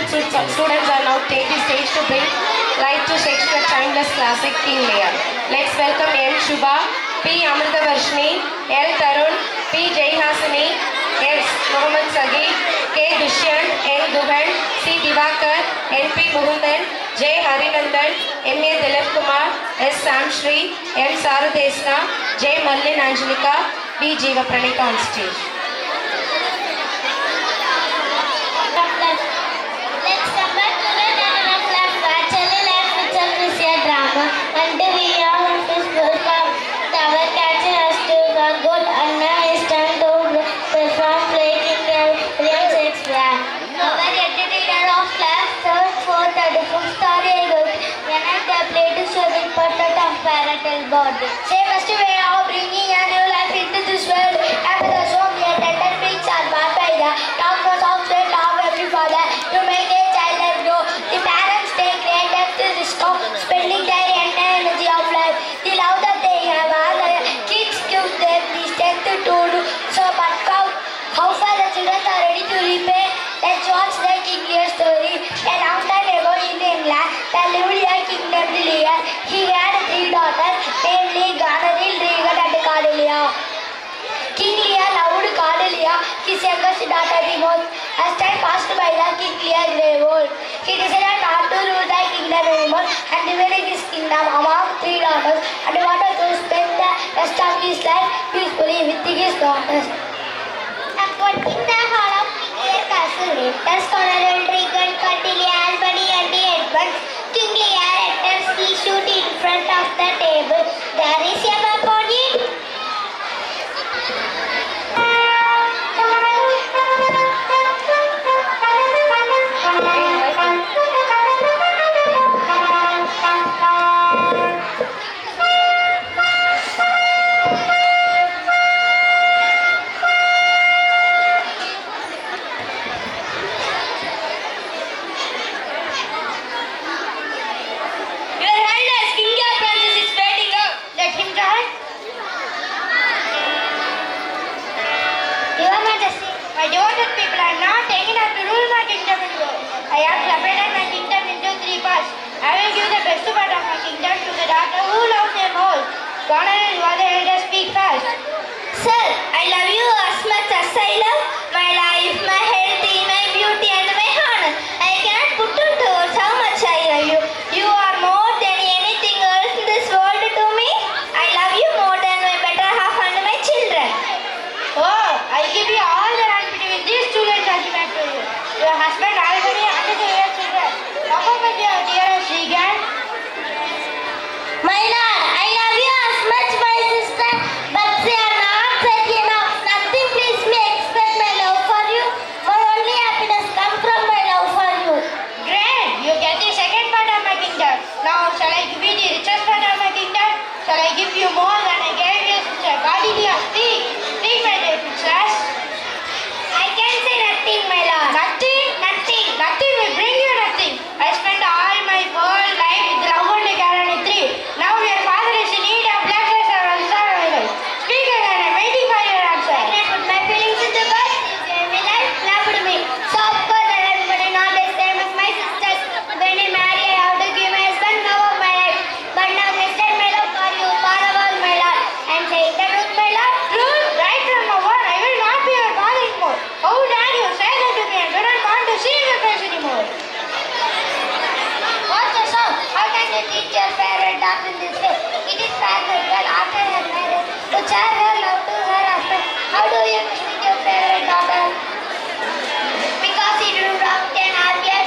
students are now take the stage to bring light to section of timeless classic King Lear. Let's welcome M. Shubha, P. Amritavarshini, L. Tarun, P. Jayhasini, S. Mohammad Sagi, K. Dushyant, N. Duhan, C. Divakar, N. P. Mukundan, J. Harinandan, M. A. Dilip Kumar, S. Samshri, M. Saradesna, J. Mallin Angelika, B. Jeeva Pranika on stage. Same as to way of bringing a new life into this world. After the song, we attended weeks are bought by the doctors of sweat of every father to make their child life grow. The parents take great depth to this scope, spending their entire energy of life. The love that they have, all the kids give them the strength to do so. But how far the children are ready to repay? Let's watch the King Lear story. A long time ago in England, there lived a king named Lear. He had 3 daughters, namely Goneril, Regan and Cordelia. King Lear loved Cordelia, his youngest daughter, the most. As time passed by, the King Lear grew old. He decided not to rule the kingdom anymore and divided his kingdom among 3 daughters and wanted to spend the rest of his life peacefully with his daughters. Appointing the hall of King Lear castle, enters Goneril, Regan, Cordelia, Albany and Edmund. King Lear enters the shoot in front of the table. There is a map on it. Sir, I love you as much as I love my life, my health, my beauty and my honor. I cannot put into words how much I love you. You are more than anything else in this world to me. I love you more than my better half and my children. Oh, I give you all the right between these children judgment to you. Your husband already and your children. How about your dearest Regan? My lord, I love you as much my sister, but they are not said enough. Nothing please me except my love for you. My only happiness comes from my love for you. Great, you get the second part of my kingdom. Now shall I give you the richest part of my kingdom? Shall I give you more than I gave your sister? Cordelia, speak. Speak, my dear princess. I can say nothing, my lord. Nothing? Nothing. Nothing will bring you nothing. I spent all my whole life with love and care on a tree. Now your father is in need of blessings and answer. Speak again, I'm waiting for your answer. I can put my feelings into words. You gave me life, loved me. So of course I love but not the same as my sisters. When I marry, I have to give my husband love of my life. But now I stand my love for you, for all my lord. And saying the truth, my lord. Truth? Right from my word, I will not be your father anymore. How dare you say that to me? I do not want to see your face anymore. What's the song? How can you teach your favorite daughter in this way? It is fair that girl after her marriage to share her love to her husband. How do you mistreat your favorite daughter? Because he do wrong can argue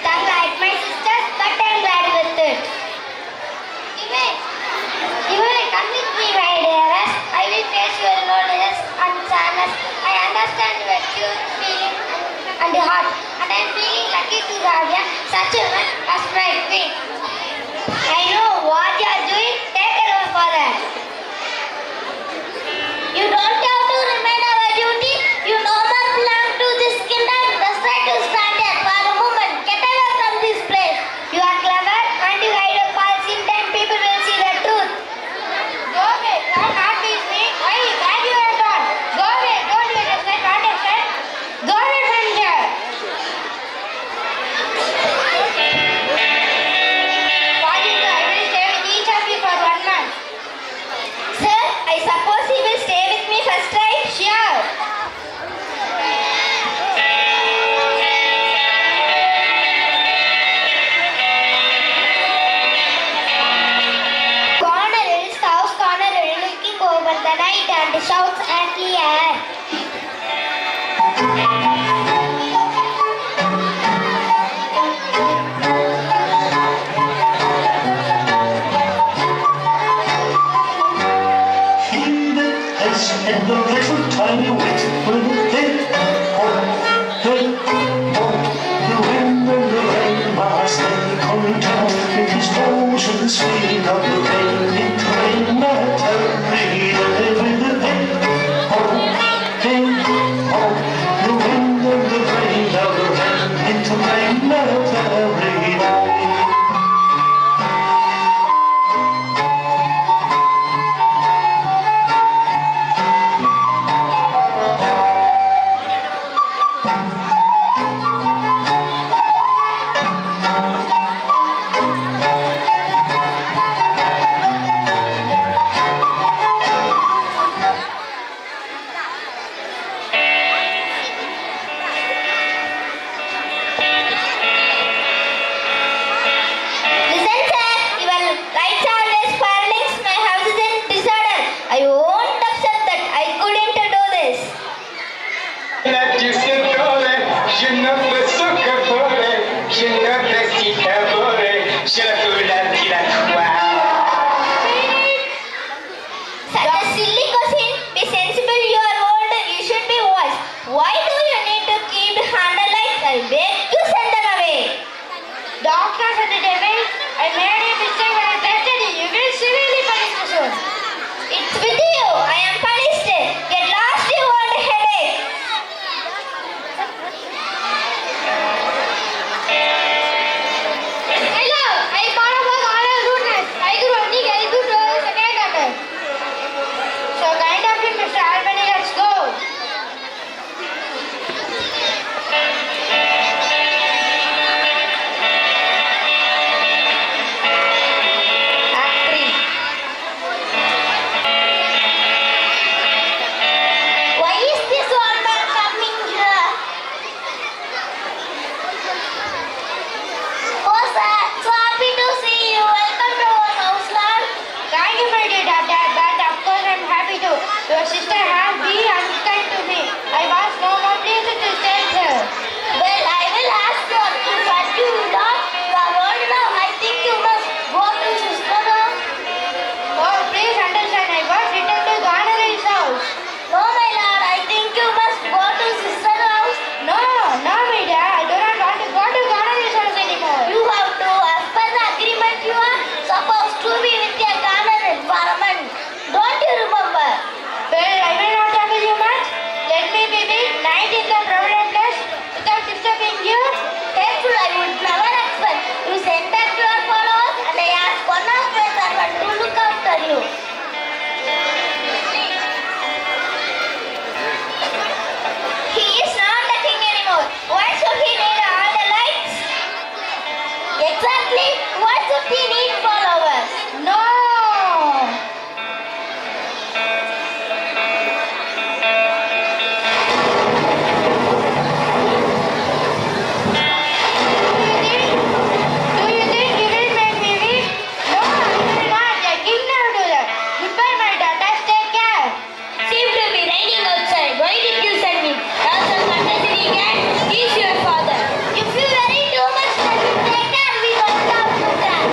done like my sisters, but I'm glad with it. You will come with me, my dearest. I will face your loneliness and sadness. I understand your true feeling and heart, and I am feeling lucky to have such a woman as my queen. I know what you are doing. Take a role for that. You don't have to remain our duty. You no more belong to this kingdom. Just try to stand there for a moment. Get away from this place. You are clever and you hide your faults in time. People will see the truth. Go away. Don't not tease me. Why? Where you are gone? Go away. Don't you understand what I said? Go away from here. and a little tiny wit with a hip hop, hip hop. The wind and the rain must stay coming down. It is ocean speed of the rain. It rain that every day with a hip hop, hip hop. The wind and the rain of the rain. It rain that every day. Listen, sir, your lights are always spiraling. My house is in disorder. I won't accept that. I couldn't do this. Tu sais voler, je ne peux que voler, je ne peux qu'y voler, je veux la tiratoire. Such a silly question. Be sensible, you are old, you should be wise. Why do you need to keep handle like I beg you send them away? Doctors and the devil, I made a mistake when I tested you. You will severely punish me soon. It's with you. I am punished. Get lost, you want a headache. Hello, I bought a book all of rudeness. I could only get it to the second order. So kind of him, Mr. Albany, let's go. Act 3. Why is this old man coming here? Oh sir, so happy to see you. Welcome to our house, Lord. Thank you, my dear doctor, but of course I'm happy to. Your sister has been unkind to me. I was no more pleased to tell her. Well, I will ask her to forgive you, Lord. You are old now. I think you must go to sister now. Oh, please understand. I was returned to Ganari's house. No, my lord. I think you must go to sister house. No, no, my dear. I do not want to go to Ganari's house anymore. You have to, as per the agreement, you are supposed to be with your Ganar for a month. Don't you remember? Well, I will not trouble you much. Let me be the night in the provident place without disturbing you. Thankful, I would never expect. You sent back your followers and I asked one of my servants to look after you. He is not the king anymore. Why should he need all the lights? Exactly. Why should he need followers? No. Do you think you will make me weak? No, I will not. A king never do that. Goodbye, my daughters. Take care. Seems to be raining outside. Why did you send me? As a fantasy cat, he's your father. If you worry too much, then you take care. We don't have to cry.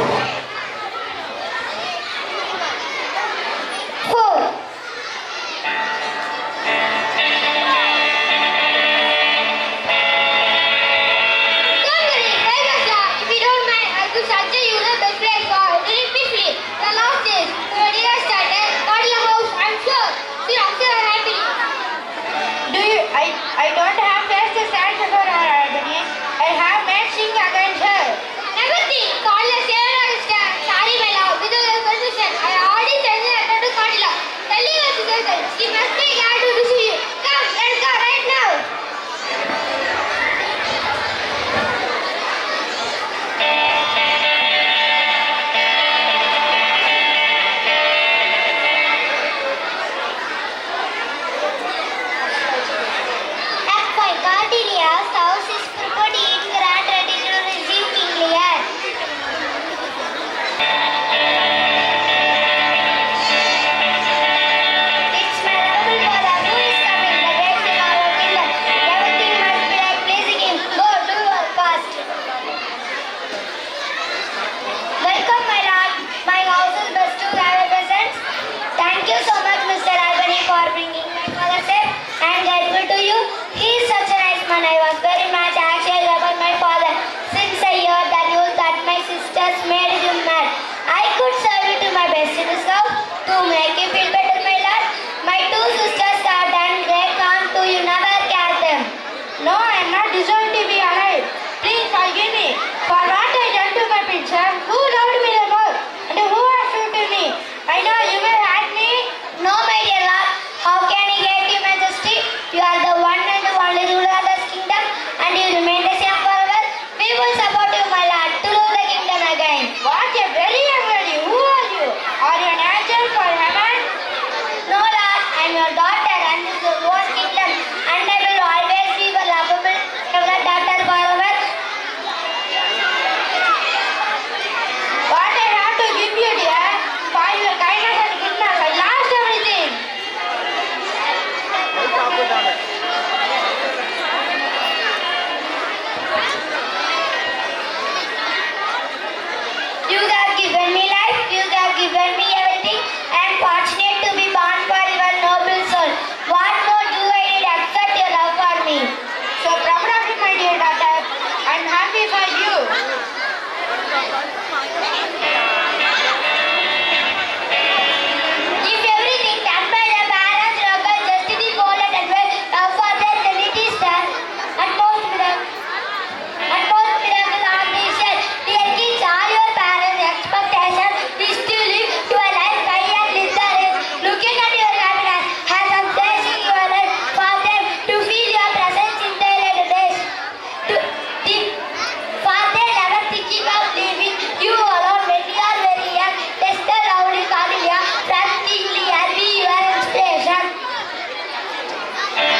yourself to make you feel better.